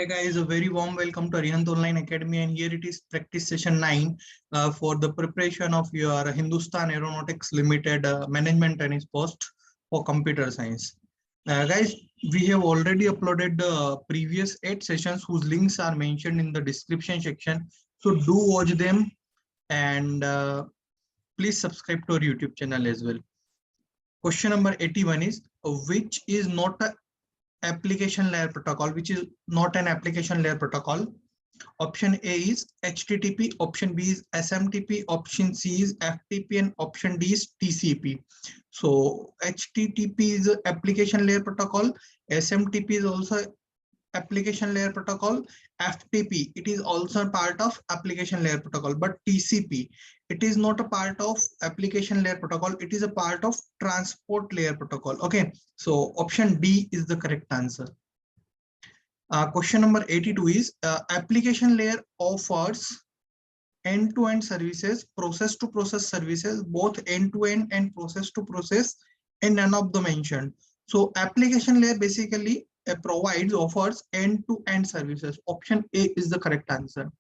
Hey guys, a very warm welcome to Arihant Online Academy, and here it is practice session 9 for the preparation of your Hindustan Aeronautics Limited management training post for computer science. Guys, we have already uploaded the previous 8 sessions whose links are mentioned in the description section. So do watch them and please subscribe to our YouTube channel as well. Question number 81 is which is not a application layer protocol, which is not an application layer protocol. Option A is HTTP, option B is SMTP, option C is FTP, and option D is TCP. So HTTP is application layer protocol, SMTP is also application layer protocol, FTP it is also a part of application layer protocol, but TCP it is not a part of application layer protocol, it is a part of transport layer protocol. Okay, so option D is the correct answer. Question number 82 is application layer offers end-to-end services, process-to-process services, both end-to-end and process-to-process, and none of the mentioned. So application layer basically offers end-to-end services. Option A is the correct answer.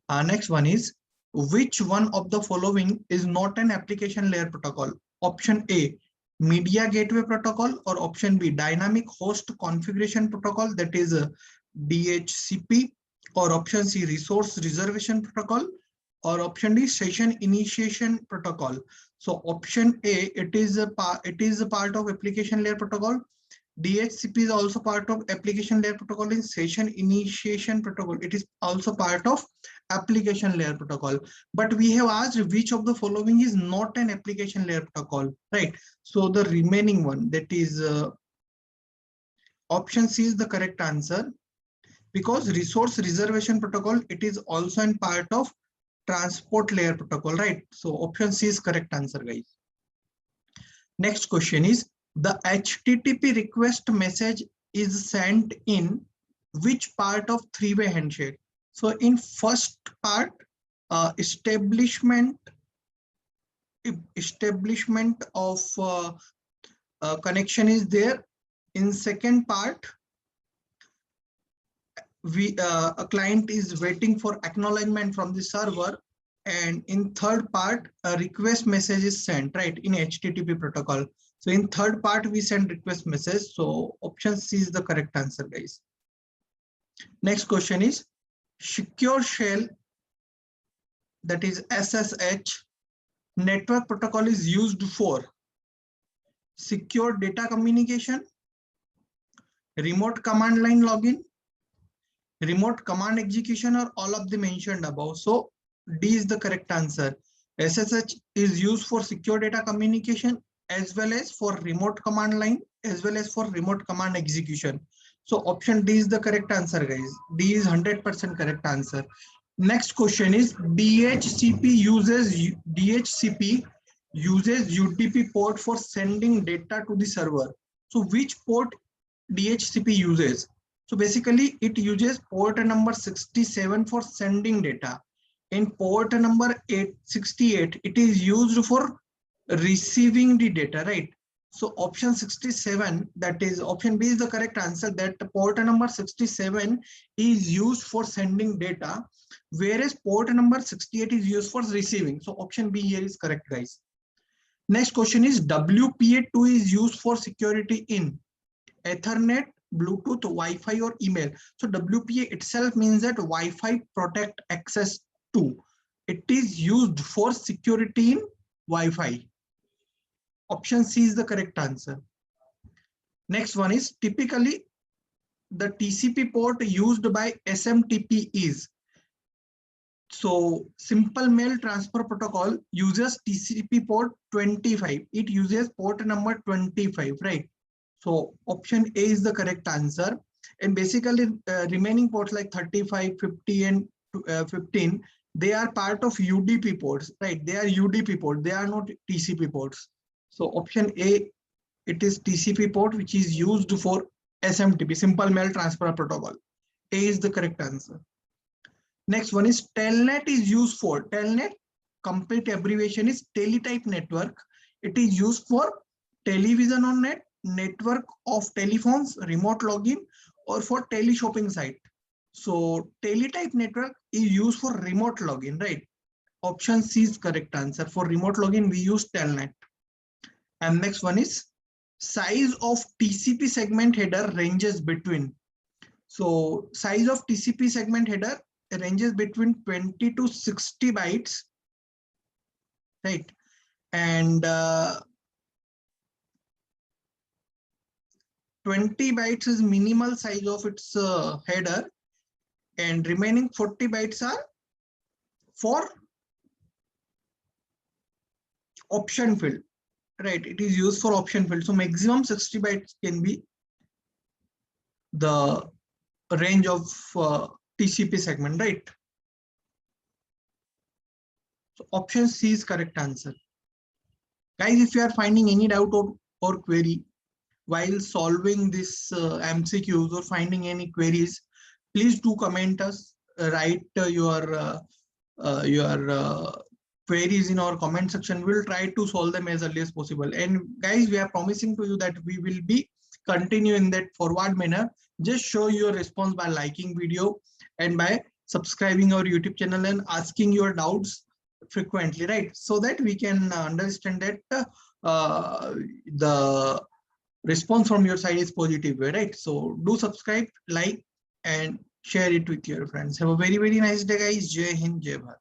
Next one is which one of the following is not an application layer protocol? Option A, media gateway protocol, or option B, dynamic host configuration protocol, that is a DHCP, or option C, resource reservation protocol, or option D, session initiation protocol. So option A, it is a part of application layer protocol. DHCP is also part of application layer protocol. In session initiation protocol, it is also part of application layer protocol. But we have asked which of the following is not an application layer protocol, right? So the remaining one, that is option C is the correct answer, because resource reservation protocol, it is also in part of transport layer protocol, right? So option C is correct answer, guys. Next question is the HTTP request message is sent in which part of three-way handshake? So in first part, establishment of connection is there. In second part, a client is waiting for acknowledgement from the server, and in third part a request message is sent, right, in HTTP protocol. So in third part we send request message, so option C is the correct answer, guys. Next question is secure shell, that is SSH network protocol is used for secure data communication, remote command line login, remote command execution, or all of the mentioned above. So D is the correct answer. SSH is used for secure data communication as well as for remote command line as well as for remote command execution. So option D is the correct answer, guys. D is 100% correct answer. Next question is DHCP uses UDP port for sending data to the server. So which port DHCP uses? So basically it uses port number 67 for sending data. In port number 868, it is used for receiving the data, right? So option 67, that is option B is the correct answer, that port number 67 is used for sending data, whereas port number 68 is used for receiving. So option B here is correct, guys. Next question is WPA2 is used for security in Ethernet, Bluetooth, Wi-Fi, or email. So WPA itself means that Wi-Fi protect access to. It is used for security in Wi-Fi. Option C is the correct answer. Next one is typically the TCP port used by SMTP is. So simple mail transfer protocol uses TCP port 25. It uses port number 25, right? So option A is the correct answer. And basically remaining ports like 35, 50, and 15, they are part of UDP ports, right? They are UDP ports. They are not TCP ports. So option A, it is TCP port which is used for SMTP, simple mail transfer protocol. A is the correct answer. Next one is telnet is used for. Telnet, complete abbreviation is teletype network. It is used for television on net, network of telephones, remote login, or for tele shopping site. So teletype network is used for remote login, right? Option C is correct answer. For remote login, we use telnet. And next one is size of TCP segment header ranges between. So size of TCP segment header ranges between 20 to 60 bytes, right? And 20 bytes is minimal size of its header, and remaining 40 bytes are for option field, right? It is used for option field. So maximum 60 bytes can be the range of TCP segment, right? So option C is correct answer. Guys, if you are finding any doubt or query while solving this MCQs or finding any queries, please do comment us, write your queries in our comment section. We'll try to solve them as early as possible. And guys, we are promising to you that we will be continuing that forward manner. Just show your response by liking video and by subscribing our YouTube channel and asking your doubts frequently, right? So that we can understand that the response from your side is positive way, right? So do subscribe, like, and share it with your friends. Have a very, very nice day, guys. Jai Hind, Jai Bharat.